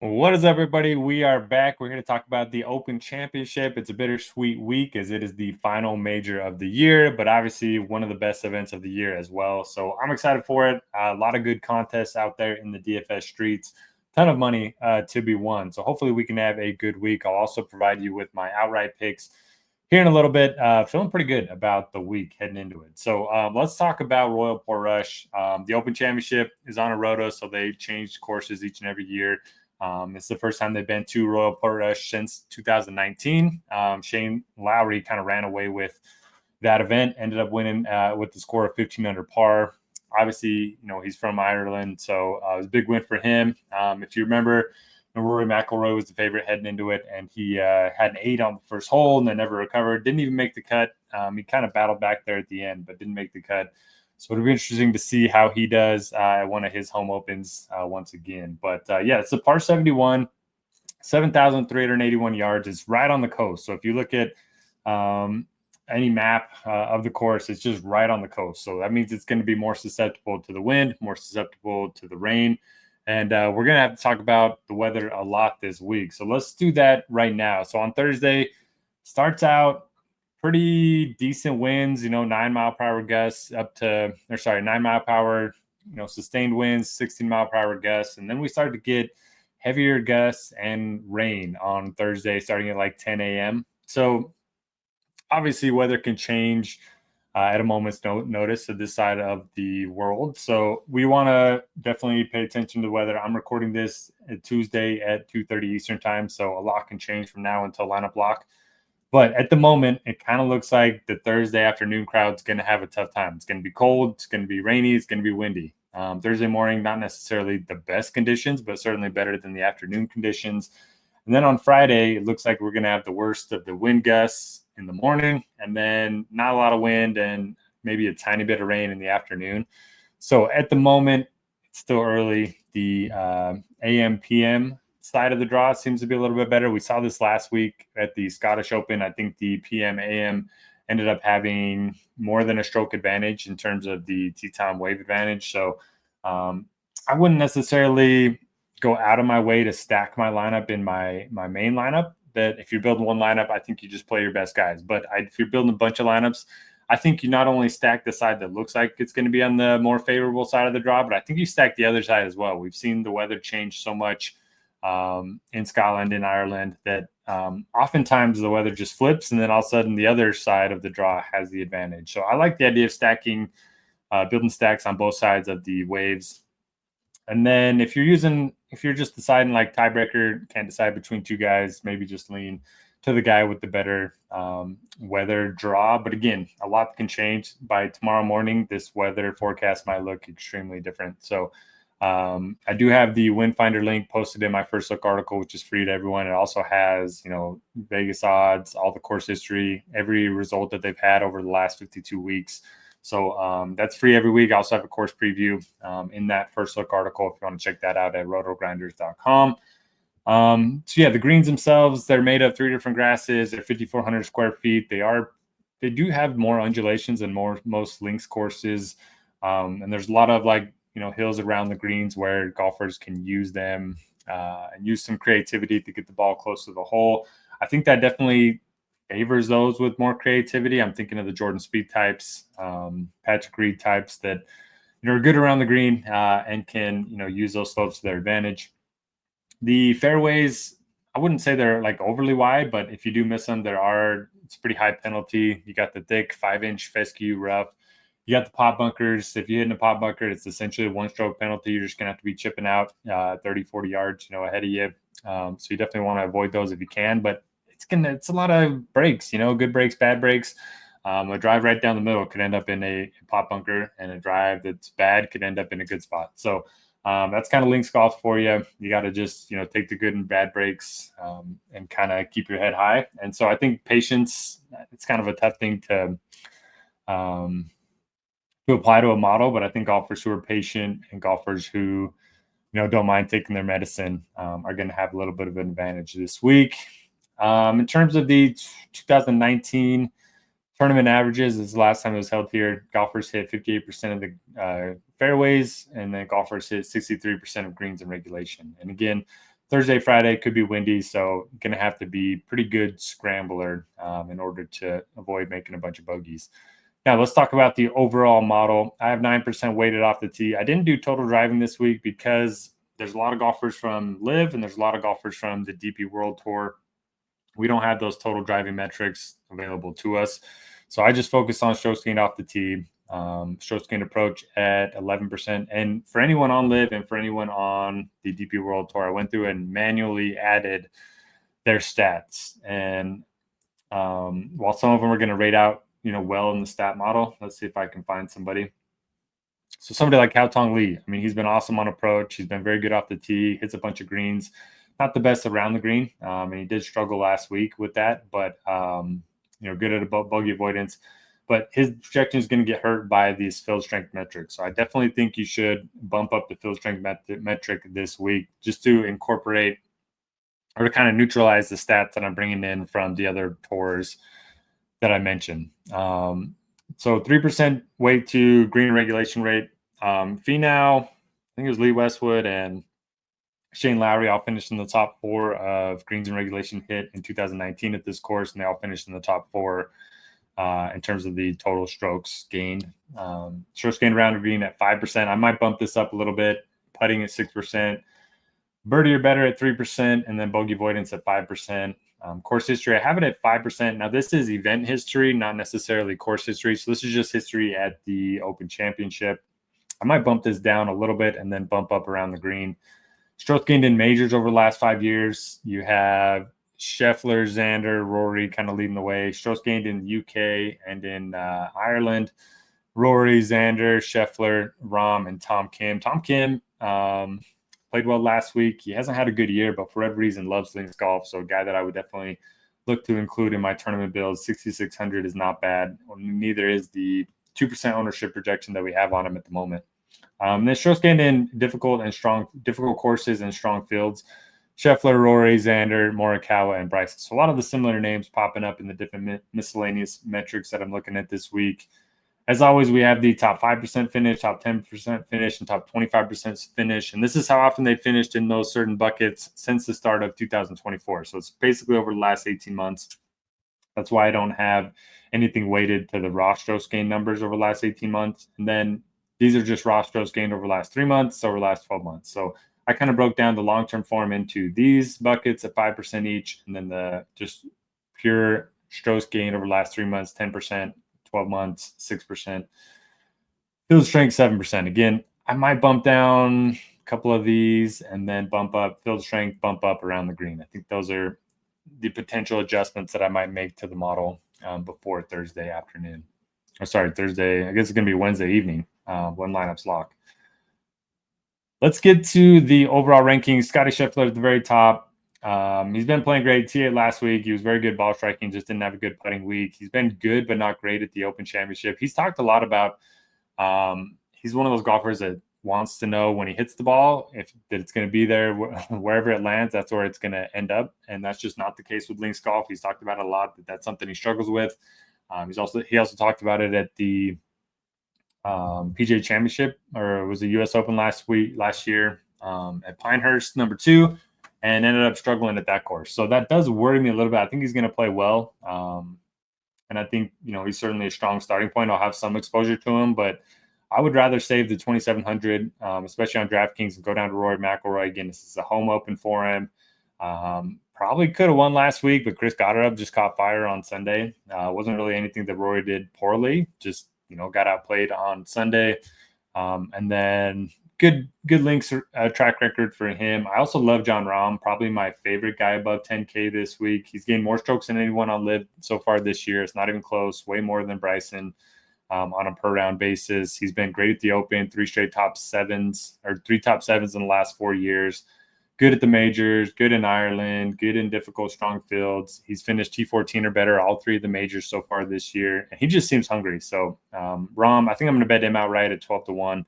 What is up, everybody? We are back. We're here to talk about the Open Championship. It's a bittersweet week as it is the final major of the year, but obviously one of the best events of the year as well. So I'm excited for it. A lot of good contests out there in the DFS streets, ton of money to be won. So hopefully we can have a good week. I'll also provide you with my outright picks here in a little bit. Feeling pretty good about the week heading into it. So let's talk about Royal Portrush. The Open Championship is on a roto, so they change courses each and every year. It's the first time they've been to Royal Portrush since 2019. Shane Lowry kind of ran away with that event, ended up winning with the score of 15 under par. Obviously, he's from Ireland, so it was a big win for him. If you remember, Rory McIlroy was the favorite heading into it, and he had an 8 on the first hole and then never recovered. Didn't even make the cut. He kind of battled back there at the end, but didn't make the cut. So it'll be interesting to see how he does at one of his home opens once again. But yeah, it's a par 71, 7,381 yards. It's right on the coast. So if you look at any map of the course, it's just right on the coast. So that means it's going to be more susceptible to the wind, more susceptible to the rain. And we're going to have to talk about the weather a lot this week. So let's do that right now. So on Thursday, starts out pretty decent winds, 9-mile-per-hour gusts up to, 9-mile-per-hour, sustained winds, 16-mile-per-hour gusts. And then we started to get heavier gusts and rain on Thursday, starting at like 10 a.m. So obviously weather can change at a moment's notice to this side of the world. So we want to definitely pay attention to the weather. I'm recording this Tuesday at 2:30 Eastern time. So a lot can change from now until lineup lock. But at the moment, it kind of looks like the Thursday afternoon crowd's going to have a tough time. It's going to be cold. It's going to be rainy. It's going to be windy. Thursday morning, not necessarily the best conditions, but certainly better than the afternoon conditions. And then on Friday, it looks like we're going to have the worst of the wind gusts in the morning, and then not a lot of wind and maybe a tiny bit of rain in the afternoon. So at the moment, it's still early. The AM, PM side of the draw seems to be a little bit better. We saw this last week at the Scottish Open. I think the PM AM ended up having more than a stroke advantage in terms of the tee time wave advantage. So I wouldn't necessarily go out of my way to stack my lineup in my main lineup. That if you're building one lineup, I think you just play your best guys. But if you're building a bunch of lineups, I think you not only stack the side that looks like it's going to be on the more favorable side of the draw, but I think you stack the other side as well. We've seen the weather change so much in Scotland and Ireland that oftentimes the weather just flips, and then all of a sudden the other side of the draw has the advantage. So I like the idea of stacking, building stacks on both sides of the waves. And then if you're just deciding like tiebreaker, can't decide between two guys, maybe just lean to the guy with the better weather draw. But again, a lot can change by tomorrow morning. This weather forecast might look extremely different. So I do have the Wind Finder link posted in my first look article, which is free to everyone. It also has, Vegas odds, all the course history, every result that they've had over the last 52 weeks. So that's free every week. I also have a course preview in that first look article if you want to check that out at RotoGrinders.com. So yeah, the greens themselves, they're made of 3 different grasses. They're 5,400 square feet. They do have more undulations than most links courses. And there's a lot of hills around the greens where golfers can use them and use some creativity to get the ball close to the hole. I think that definitely favors those with more creativity. I'm thinking of the Jordan Spieth types, Patrick Reed types that are good around the green and can use those slopes to their advantage. The fairways, I wouldn't say they're like overly wide, but if you do miss them, it's a pretty high penalty. You got the thick 5-inch fescue rough. You got the pot bunkers. If you hit in a pot bunker, it's essentially a one-stroke penalty. You're just going to have to be chipping out 30, 40 yards, ahead of you. So you definitely want to avoid those if you can. But it's a lot of breaks, good breaks, bad breaks. A drive right down the middle could end up in a pot bunker, and a drive that's bad could end up in a good spot. So that's kind of links golf for you. You got to just, take the good and bad breaks and kind of keep your head high. And so I think patience, it's kind of a tough thing to apply to a model, but I think golfers who are patient and golfers who, don't mind taking their medicine are going to have a little bit of an advantage this week. In terms of the 2019 tournament averages, this is the last time it was held here. Golfers hit 58% of the fairways, and then golfers hit 63% of greens in regulation. And again, Thursday, Friday could be windy, so going to have to be pretty good scrambler in order to avoid making a bunch of bogeys. Now, let's talk about the overall model. I have 9% weighted off the tee. I didn't do total driving this week because there's a lot of golfers from LIV and there's a lot of golfers from the DP World Tour. We don't have those total driving metrics available to us. So I just focused on strokes gained off the tee, strokes gained approach at 11%. And for anyone on LIV and for anyone on the DP World Tour, I went through and manually added their stats. And while some of them are going to rate out, well in the stat model, let's see if I can find somebody. So somebody like Hao Tong Lee, I mean, he's been awesome on approach. He's been very good off the tee, hits a bunch of greens. Not the best around the green, and he did struggle last week with that, but good at bogey avoidance. But his projection is going to get hurt by these field strength metrics. So I definitely think you should bump up the field strength metric this week just to incorporate or to kind of neutralize the stats that I'm bringing in from the other tours that I mentioned. So 3% weight to green regulation rate. Finau, I think it was Lee Westwood and Shane Lowry all finished in the top 4 of greens and regulation hit in 2019 at this course, and they all finished in the top 4 in terms of the total strokes gained. Strokes gained around the green at 5%. I might bump this up a little bit. Putting at 6%. Birdie or better at 3%, and then bogey avoidance at 5%. Course history, I have it at 5%. Now, this is event history, not necessarily course history. So this is just history at the Open Championship. I might bump this down a little bit and then bump up around the green. Strokes gained in majors over the last 5 years. You have Scheffler, Xander, Rory kind of leading the way. Strokes gained in the UK and in Ireland. Rory, Xander, Scheffler, Rahm, and Tom Kim. Tom Kim played well last week. He hasn't had a good year, but for whatever reason, loves links golf. So a guy that I would definitely look to include in my tournament builds. 6,600 is not bad. Neither is the 2% ownership projection that we have on him at the moment. Then strokes gained in difficult courses and strong fields. Scheffler, Rory, Xander, Morikawa, and Bryson. So a lot of the similar names popping up in the different miscellaneous metrics that I'm looking at this week. As always, we have the top 5% finish, top 10% finish, and top 25% finish. And this is how often they finished in those certain buckets since the start of 2024. So it's basically over the last 18 months. That's why I don't have anything weighted to the raw strokes gained numbers over the last 18 months. And then these are just raw strokes gained over the last 3 months, over the last 12 months. So I kind of broke down the long-term form into these buckets at 5% each, and then the just pure strokes gained over the last 3 months, 10%, 12 months, 6%. Field strength, 7%. Again, I might bump down a couple of these and then bump up field strength, bump up around the green. I think those are the potential adjustments that I might make to the model before Thursday afternoon. Thursday. I guess it's going to be Wednesday evening when lineups lock. Let's get to the overall rankings. Scottie Scheffler at the very top. He's been playing great. T8 last week. He was very good ball striking, just didn't have a good putting week. He's been good, but not great at the Open Championship. He's talked a lot about he's one of those golfers that wants to know when he hits the ball, that it's going to be there wherever it lands, that's where it's going to end up. And that's just not the case with links golf. He's talked about it a lot, but that's something he struggles with. He also talked about it at the PGA Championship, or it was the U.S. Open last year at Pinehurst, number 2, and ended up struggling at that course. So that does worry me a little bit. I think he's going to play well, and I think he's certainly a strong starting point. I'll have some exposure to him, but I would rather save the 2,700, especially on DraftKings, and go down to Rory McIlroy. Again, this is a home Open for him. Probably could have won last week, but Chris Goddard just caught fire on Sunday. Wasn't really anything that Rory did poorly. Just got outplayed on Sunday. And then good links track record for him. I also love Jon Rahm, probably my favorite guy above 10K this week. He's gained more strokes than anyone on LIV so far this year. It's not even close, way more than Bryson on a per round basis. He's been great at the Open, 3 straight top 7s or 3 top 7s in the last 4 years. Good at the majors, good in Ireland, good in difficult, strong fields. He's finished T14 or better all 3 of the majors so far this year, and he just seems hungry. So Rahm, I think I'm going to bet him outright at 12-1.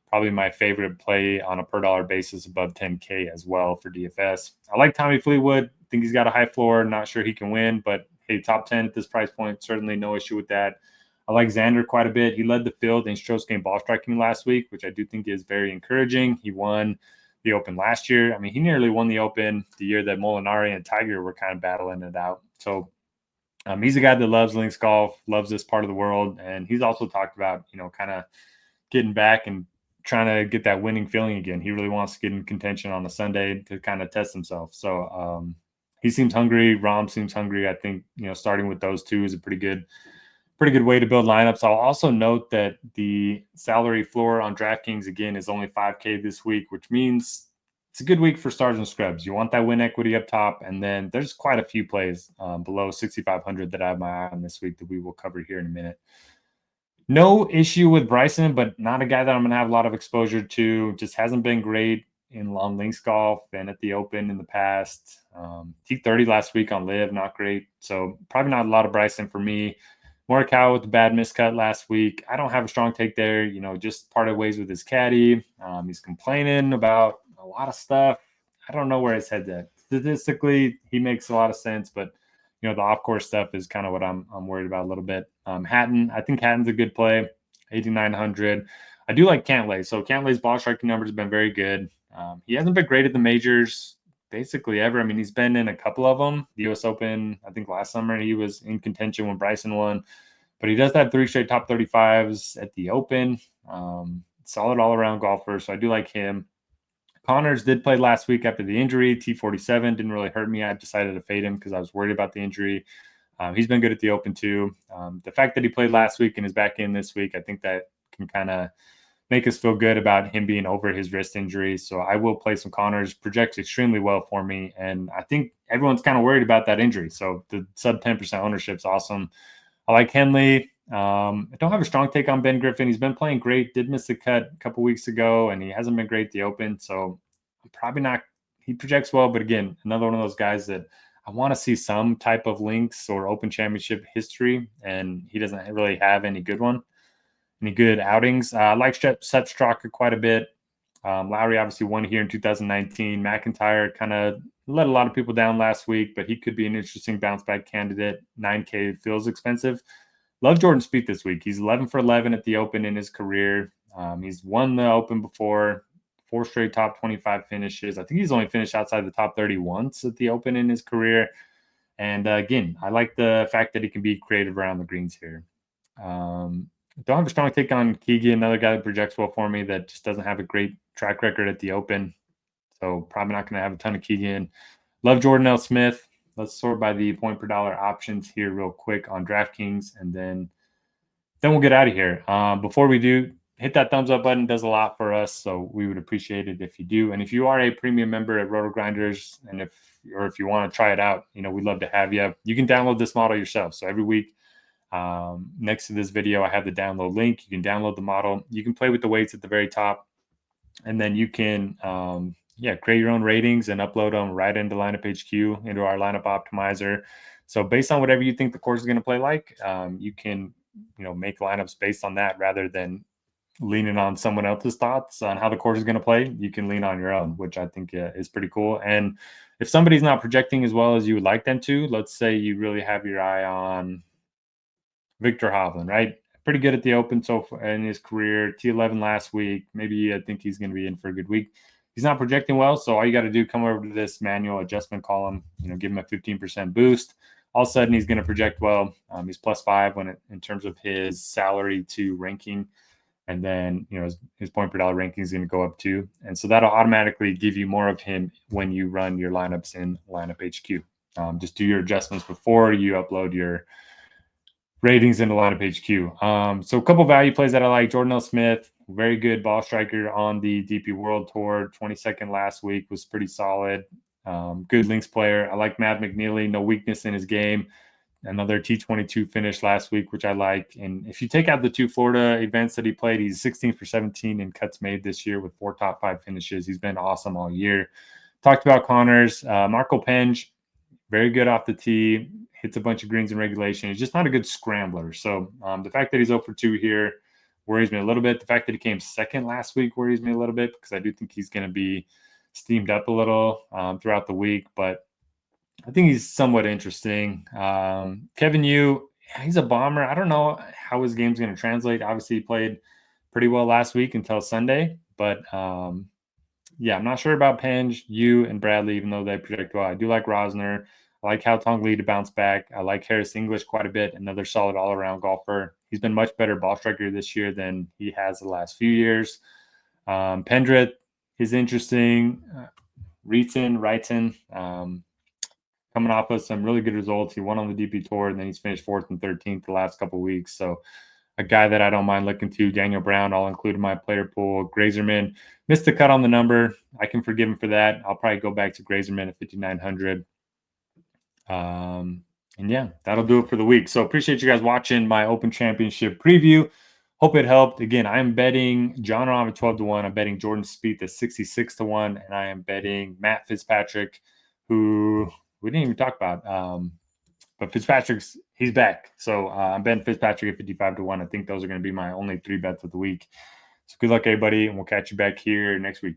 Probably my favorite play on a per dollar basis above 10K as well for DFS. I like Tommy Fleetwood. Think he's got a high floor. Not sure he can win, but hey, top 10 at this price point, certainly no issue with that. I like Xander quite a bit. He led the field in strokes gained ball striking last week, which I do think is very encouraging. He won the Open last year. I mean, he nearly won the Open the year that Molinari and Tiger were kind of battling it out. So he's a guy that loves links golf, loves this part of the world, and he's also talked about, kind of getting back and trying to get that winning feeling again. He really wants to get in contention on a Sunday to kind of test himself. So he seems hungry. Rahm seems hungry. I think, starting with those two is a pretty good way to build lineups. I'll also note that the salary floor on DraftKings, again, is only $5K this week, which means it's a good week for stars and scrubs. You want that win equity up top, and then there's quite a few plays below 6,500 that I have my eye on this week that we will cover here in a minute. No issue with Bryson, but not a guy that I'm going to have a lot of exposure to. Just hasn't been great on links golf, been at the Open in the past. T30 last week on Live, not great. So probably not a lot of Bryson for me. Morikawa with the bad miscut last week. I don't have a strong take there. Just parted ways with his caddy. He's complaining about a lot of stuff. I don't know where his head's at. Statistically, he makes a lot of sense, but the off-course stuff is kind of what I'm worried about a little bit. Hatton, I think Hatton's a good play, 8,900. I do like Cantlay. So Cantlay's ball striking numbers have been very good. He hasn't been great at the majors basically ever. I mean, he's been in a couple of them. The U.S. Open, I think last summer, he was in contention when Bryson won. But he does have 3 straight top 35s at the Open. Solid all-around golfer, so I do like him. Connors did play last week after the injury. T47 didn't really hurt me. I decided to fade him because I was worried about the injury. He's been good at the Open too. The fact that he played last week and is back in this week, I think that can kind of make us feel good about him being over his wrist injury. So I will play some Connors. Projects extremely well for me. And I think everyone's kind of worried about that injury. So the sub 10% ownership is awesome. I like Henley. I don't have a strong take on Ben Griffin. He's been playing great. Did miss the cut a couple weeks ago, and he hasn't been great at the Open. So I'm probably not. He projects well, but again, another one of those guys that I want to see some type of links or Open Championship history, and he doesn't really have any good outings. I like Sepp Straka quite a bit. Lowry obviously won here in 2019. McIntyre kind of let a lot of people down last week, but he could be an interesting bounce back candidate. 9K feels expensive. Love Jordan Spieth this week. He's 11 for 11 at the Open in his career. He's won the Open before, 4 straight top 25 finishes. I think he's only finished outside the top 30 once at the Open in his career. And again, I like the fact that he can be creative around the greens here. Don't have a strong take on Keegan, another guy that projects well for me that just doesn't have a great track record at the Open. So probably not going to have a ton of Keegan. Love Jordan L. Smith. Let's sort by the point per dollar options here real quick on DraftKings, and then we'll get out of here. Before we do, hit that thumbs up button. It does a lot for us, so we would appreciate it if you do. And if you are a premium member at RotoGrinders, and if you want to try it out, we'd love to have you. You can download this model yourself. So every week, next to this video, I have the download link. You can download the model. You can play with the weights at the very top, and then you can create your own ratings and upload them right into Lineup HQ, into our lineup optimizer. So based on whatever you think the course is going to play like, you can make lineups based on that rather than leaning on someone else's thoughts on how the course is going to play. You can lean on your own, which I think is pretty cool. And if somebody's not projecting as well as you would like them to, let's say you really have your eye on Victor Hovland, right? Pretty good at the Open so far in his career. T11 last week. Maybe I think he's going to be in for a good week. He's not projecting well, so all you got to do, come over to this manual adjustment column, give him a 15% boost. All of a sudden, he's going to project well. He's +5 in terms of his salary to ranking. And then, his point per dollar ranking is going to go up too. And so that'll automatically give you more of him when you run your lineups in Lineup HQ. Just do your adjustments before you upload your ratings into Lineup HQ. So a couple value plays that I like. Jordan L. Smith, very good ball striker on the DP World Tour. 22nd last week, was pretty solid. Good links player. I like Matt McNeely. No weakness in his game. Another T22 finish last week, which I like. And if you take out the 2 Florida events that he played, he's 16 for 17 in cuts made this year with 4 top 5 finishes. He's been awesome all year. Talked about Connors. Marco Penge, very good off the tee. Hits a bunch of greens in regulation. He's just not a good scrambler. So the fact that he's 0 for 2 here worries me a little bit. The fact that he came second last week worries me a little bit because I do think he's going to be steamed up a little throughout the week. But I think he's somewhat interesting. Kevin Yu, he's a bomber. I don't know how his game's going to translate. Obviously, he played pretty well last week until Sunday. But yeah, I'm not sure about Penge, you, and Bradley, even though they project well. I do like Rosner. I like Hao Tong Lee to bounce back. I like Harris English quite a bit, another solid all-around golfer. He's been much better ball striker this year than he has the last few years. Pendrith is interesting. Wrighton, coming off of some really good results. He won on the DP Tour, and then he's finished 4th and 13th the last couple of weeks. So a guy that I don't mind looking to. Daniel Brown, I'll include in my player pool. Grazerman missed the cut on the number. I can forgive him for that. I'll probably go back to Grazerman at 5,900. And yeah, that'll do it for the week. So appreciate you guys watching my Open Championship preview. Hope it helped. Again, I am betting John Rahm at 12-1. I'm betting Jordan Spieth at 66-1, and I am betting Matt Fitzpatrick, who we didn't even talk about. But Fitzpatrick's he's back. So I'm betting Fitzpatrick at 55-1. I think those are going to be my only 3 bets of the week. So good luck, everybody, and we'll catch you back here next week.